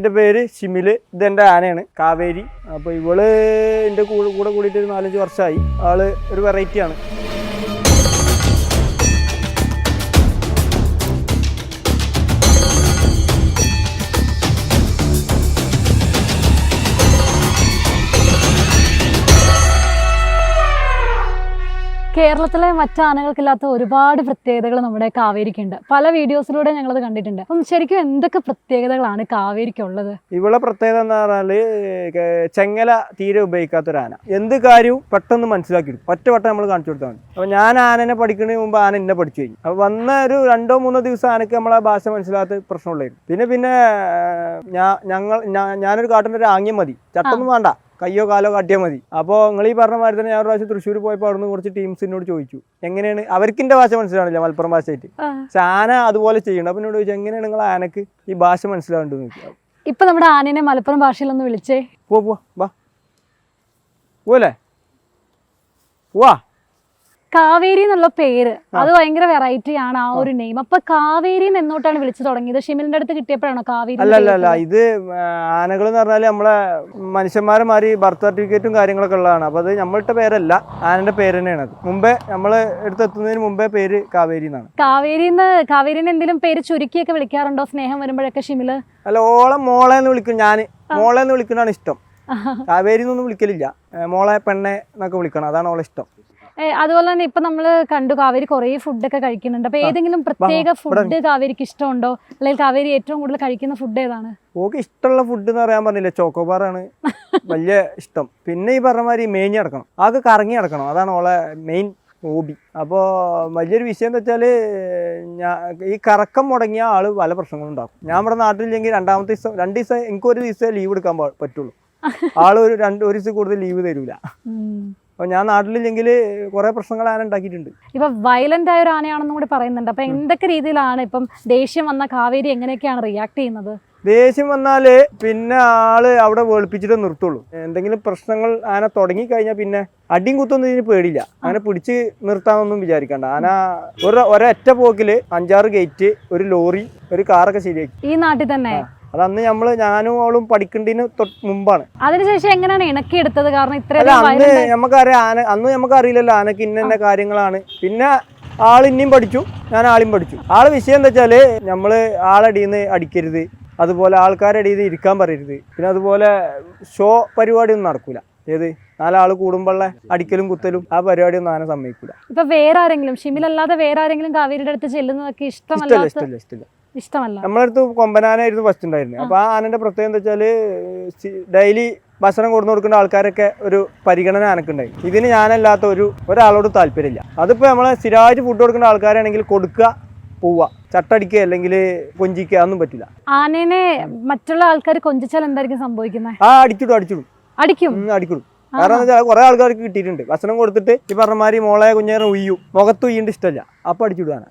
എൻ്റെ പേര് ഷിമിൽ. ഇതെൻ്റെ ആനയാണ് കാവേരി. അപ്പോൾ ഇവള് എൻ്റെ കൂടെ കൂടിയിട്ട് ഒരു 4-5 വർഷമായി. ആള് ഒരു വെറൈറ്റിയാണ്. കേരളത്തിലെ മറ്റ് ആനകൾക്കില്ലാത്ത ഒരുപാട് പ്രത്യേകതകൾ നമ്മുടെ കാവേരിക്കുണ്ട്. പല വീഡിയോസിലൂടെ ഞങ്ങളത് കണ്ടിട്ടുണ്ട്. അപ്പം ശരിക്കും എന്തൊക്കെ പ്രത്യേകതകളാണ് കാവേരിക്കുള്ളത്? ഇവളെ പ്രത്യേകത എന്ന് പറഞ്ഞാൽ ചെങ്ങല തീരെ ഉപയോഗിക്കാത്തൊരു ആന. എന്ത് കാര്യവും പെട്ടെന്ന് മനസ്സിലാക്കിയിടും. ഒറ്റവട്ടം നമ്മൾ കാണിച്ചു കൊടുത്താൽ മതി. അപ്പോൾ ഞാൻ ആനനെ പഠിക്കുന്നതിന് മുമ്പ് ആന എന്നെ പഠിച്ചു കഴിഞ്ഞു. അപ്പോൾ വന്ന ഒരു 2-3 ദിവസം ആനക്ക് നമ്മളെ ഭാഷ മനസ്സിലാത്ത പ്രശ്നമുള്ളായിരുന്നു. പിന്നെ ഞാനൊരു കാട്ടിൻ്റെ ഒരു ആംഗ്യം മതി, ചട്ടൊന്നും വേണ്ട, കയ്യോ കാലോ കാട്ടിയാൽ മതി. അപ്പോൾ നിങ്ങൾ ഈ പറഞ്ഞ മാതിരി തന്നെ ഞാൻ ഒരു പ്രാവശ്യം തൃശ്ശൂർ പോയപ്പോൾ അവിടുന്ന് കുറച്ച് ടീംസിനോട് ചോദിച്ചു എങ്ങനെയാണ് അവർക്കിൻ്റെ ഭാഷ മനസ്സിലാവില്ല, മലപ്പുറം ഭാഷയായിട്ട്. പക്ഷെ ആന അതുപോലെ ചെയ്യണം. അപ്പം എന്നോട് ചോദിച്ചു എങ്ങനെയാണ് നിങ്ങൾ ആനക്ക് ഈ ഭാഷ മനസ്സിലാവേണ്ടതെന്ന് ചോദിച്ചു. ഇപ്പൊ നമ്മുടെ ആനനെ മലപ്പുറം ഭാഷയിലൊന്ന് വിളിച്ചേ. പോവാ പോലെ പോവാ. കാവേരി എന്നുള്ള പേര് അത് ഭയങ്കര വെറൈറ്റി ആണ്, ആ ഒരു നെയിം. അപ്പൊ കാവേരി എന്നോട്ടാണ് വിളിച്ചു തുടങ്ങിയത്? ഷിമിലിന്റെ അടുത്ത് കിട്ടിയപ്പോഴാണോ കാവേരി? അല്ല, ഇത് ആനകൾ എന്ന് പറഞ്ഞാൽ നമ്മളെ മനുഷ്യന്മാരെ മാറി ബർത്ത് സർട്ടിഫിക്കറ്റും കാര്യങ്ങളൊക്കെ ഉള്ളതാണ്. അപ്പൊ അത് നമ്മളുടെ പേരല്ല, ആനന്റെ പേര് തന്നെയാണ്. അത് മുമ്പേ നമ്മള് എടുത്തെത്തുന്നതിന് മുമ്പേ പേര് കാവേരി എന്നാണ്. കാവേരിന്ന് എന്തെങ്കിലും പേര് ചുരുക്കിയൊക്കെ വിളിക്കാറുണ്ടോ സ്നേഹം വരുമ്പോഴൊക്കെ ഷിമില്? അല്ല, മോളെ എന്ന് വിളിക്കും. ഞാൻ മോളെ എന്ന് വിളിക്കുന്നതാണ് ഇഷ്ടം. കാവേരി എന്നൊന്നും വിളിക്കലില്ല. മോളെ പെണ്ണെ എന്നൊക്കെ വിളിക്കണം, അതാണ് ഓളെ ഇഷ്ടം. അതുപോലെ തന്നെ ഇപ്പൊ നമ്മള് കണ്ടു കാവേരി കുറേ ഫുഡൊക്കെ കഴിക്കുന്നുണ്ട്. അപ്പൊ ഏതെങ്കിലും പ്രത്യേക ഫുഡ് കാവേരിക്ക് ഇഷ്ടമുണ്ടോ? അല്ലെങ്കിൽ കാവേരി ഏറ്റവും കൂടുതൽ കഴിക്കുന്ന ഫുഡ് ഏതാണ്? ഓക്ക് ഇഷ്ടമുള്ള ഫുഡ് എന്ന് പറയാൻ പറഞ്ഞില്ല, ചോക്കോബാറാണ് വലിയ ഇഷ്ടം. പിന്നെ ഈ പറഞ്ഞ മാതിരി മേഞ്ഞ് നടക്കണം, ആകെ കറങ്ങി നടക്കണം, അതാണ് ഓളെ മെയിൻ ഹോബി. അപ്പോൾ വലിയൊരു വിഷയം എന്താ വെച്ചാൽ ഈ കറക്കം മുടങ്ങിയ ആള് പല പ്രശ്നങ്ങളും ഉണ്ടാക്കും. ഞാൻ ഇവിടെ നാട്ടിലില്ലെങ്കിൽ 2 ദിവസം എനിക്കൊരു ദിവസം ലീവ് എടുക്കാൻ പറ്റുള്ളൂ. ആള് ഒരു ദിവസം കൂടുതൽ ലീവ് തരൂല. അപ്പോൾ ഞാൻ നാട്ടിലില്ലെങ്കിൽ കുറെ പ്രശ്നങ്ങൾ ആന ഉണ്ടാക്കിയിട്ടുണ്ട്. ഇപ്പൊ വയലന്റ് ആയ ഒരു ആനയാണെന്നും കൂടി പറയുന്നുണ്ട്. അപ്പൊ എന്തൊക്കെ രീതിയിലാണ് ഇപ്പം ദേഷ്യം വന്ന കാവേരി എങ്ങനെയൊക്കെയാണ് റിയാക്ട് ചെയ്യുന്നത്? ദേഷ്യം വന്നാല് പിന്നെ ആള് അവിടെ വേൾപ്പിച്ചിട്ട് നിർത്തുള്ളൂ. എന്തെങ്കിലും പ്രശ്നങ്ങൾ ആന തുടങ്ങി കഴിഞ്ഞാൽ പിന്നെ അടിയും കുത്തൊന്നും ഇതിന് പേടിയില്ല. അങ്ങനെ പിടിച്ച് നിർത്താനൊന്നും വിചാരിക്കണ്ട. ആന ഒരൊറ്റ പോക്കില് 5-6 ഗേറ്റ്, ഒരു ലോറി, ഒരു കാറൊക്കെ ശരിയാക്കി ഈ നാട്ടിൽ തന്നെ. അതന്ന് ഞാനും അവളും പഠിക്കേണ്ടതിന് മുമ്പാണ്. അതിനുശേഷം എങ്ങനെയാണ് ഇണക്കിയെടുത്തത്? കാരണം അന്ന് നമുക്കറിയാം അന്ന് നമുക്കറിയില്ലല്ലോ ആനക്ക് ഇന്ന കാര്യങ്ങളാണ്. പിന്നെ ആൾ ഇനിയും പഠിച്ചു, ഞാൻ ആളും പഠിച്ചു. ആള് വിഷയം എന്താ വെച്ചാല് നമ്മള് ആളടിയിൽ അടിക്കരുത്, അതുപോലെ ആൾക്കാരുടെ ഇടയിൽ ഇരിക്കാൻ പറയരുത്. പിന്നെ അതുപോലെ ഷോ പരിപാടിയൊന്നും നടക്കൂല. ഏത് 4 ആള് കൂടുമ്പോഴുള്ള അടിക്കലും കുത്തലും ആ പരിപാടിയൊന്നും ആന സമ്മതിക്കൂല. ഇപ്പൊ വേറെ ആരെങ്കിലും ഷിമിലല്ലാതെ വേറെ ആരെങ്കിലും കാവേരിയുടെ അടുത്ത് ചെല്ലുന്നതൊക്കെ ഇഷ്ടമല്ല. നമ്മളടുത്ത് കൊമ്പനാനായിരുന്നു ഫസ്റ്റ് ഉണ്ടായിരുന്നത്. അപ്പൊ ആ ആനന്റെ പ്രത്യേകത എന്താ വെച്ചാല് ഡെയിലി ഭക്ഷണം കൊടുന്നു കൊടുക്കേണ്ട ആൾക്കാരൊക്കെ ഒരു പരിഗണന ആനക്കുണ്ടായി. ഇതിന് ഞാനല്ലാത്ത ഒരാളോട് താല്പര്യമില്ല. അതിപ്പോ നമ്മളെ സ്ഥിരമായിട്ട് ഫുഡ് കൊടുക്കേണ്ട ആൾക്കാരാണെങ്കിൽ കൊടുക്കുക, പോവുക, ചട്ടടിക്കുക അല്ലെങ്കിൽ കൊഞ്ചിക്കുക ഒന്നും പറ്റില്ല. ആനേനെ മറ്റുള്ള ആൾക്കാർ കൊഞ്ചിച്ചാൽ എന്തായിരിക്കും സംഭവിക്കുന്നത്? അടിക്കും. കാരണം എന്താ വെച്ചാൽ കുറെ ആൾക്കാർക്ക് കിട്ടിയിട്ടുണ്ട്. ഭക്ഷണം കൊടുത്തിട്ട് ഈ പറഞ്ഞമാതിരി മോളെ കുഞ്ഞേറെ ഉയ്യും, മുഖത്ത് ഉയ്യേണ്ട ഇഷ്ടമല്ല, അപ്പൊ അടിച്ചിടുവാണ്.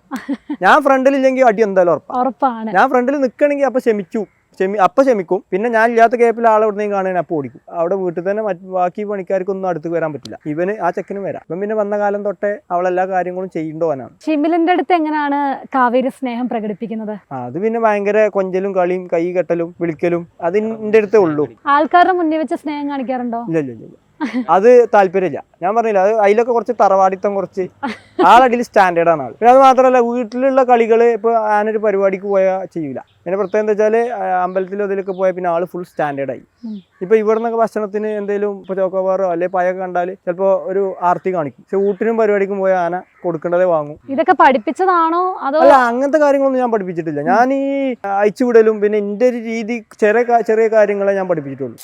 ഞാൻ ഫ്രണ്ടിലില്ലെങ്കിൽ അടി എന്തായാലും ഉറപ്പാണ്. ഞാൻ ഫ്രണ്ടിൽ നിൽക്കണമെങ്കിൽ അപ്പൊ ക്ഷമിക്കും. പിന്നെ ഞാൻ ഇല്ലാത്ത കേപ്പിൽ ആളെ എവിടെയും കാണുകയാണ്, അപ്പൊ ഓടിക്കും. അവിടെ വീട്ടിൽ തന്നെ ബാക്കി പണിക്കാർക്കൊന്നും അടുത്ത് വരാൻ പറ്റില്ല. ഇവന് ആ ചെക്കനും വരാം. അപ്പം പിന്നെ വന്ന കാലം തൊട്ടേ അവളെല്ലാ കാര്യങ്ങളും ചെയ്യേണ്ടവനാണ്. ഷിമിലിന്റെ അടുത്ത് എങ്ങനെയാണ് കാവേരി സ്നേഹം പ്രകടിപ്പിക്കുന്നത്? അത് പിന്നെ ഭയങ്കര കൊഞ്ചലും കളിയും കൈ കെട്ടലും വിളിക്കലും അതിൻ്റെ അടുത്തേ ഉള്ളൂ. ആൾക്കാരുടെ മുന്നിൽ വെച്ച് സ്നേഹം കാണിക്കാറുണ്ടോ? ഇല്ല, അത് താല്പര്യമില്ല. ഞാൻ പറഞ്ഞില്ല, അത് അതിലൊക്കെ കുറച്ച് തറവാടിത്തം, കുറച്ച് ആളടിയിൽ സ്റ്റാൻഡേർഡാണ് ആൾ. പിന്നെ അത് മാത്രമല്ല, വീട്ടിലുള്ള കളികള് ഇപ്പൊ ആനൊരു പരിപാടിക്ക് പോയാൽ ചെയ്യൂല. പിന്നെ പ്രത്യേകം എന്താ വെച്ചാല് അമ്പലത്തിലോ അതിലൊക്കെ പോയാൽ പിന്നെ ആള് ഫുൾ സ്റ്റാൻഡേർഡായി. ഇപ്പൊ ഇവിടെ നിന്നൊക്കെ ഭക്ഷണത്തിന് എന്തെങ്കിലും ഇപ്പൊ ചോക്കോബാറോ അല്ലെ പയൊക്കെ കണ്ടാല് ചിലപ്പോ ഒരു ആർത്തി കാണിക്കും. പക്ഷെ ഊട്ടിനും പരിപാടിക്കും പോയ ആന കൊടുക്കേണ്ടതേ വാങ്ങും. ഇതൊക്കെ പഠിപ്പിച്ചതാണോ? അല്ല, അങ്ങനത്തെ കാര്യങ്ങളൊന്നും ഞാൻ പഠിപ്പിച്ചിട്ടില്ല. ഞാൻ ഈ അയച്ചുവിടലും പിന്നെ എന്റെ ഒരു രീതി ചെറിയ കാര്യങ്ങളെ ഞാൻ പഠിപ്പിച്ചിട്ടുള്ളൂ.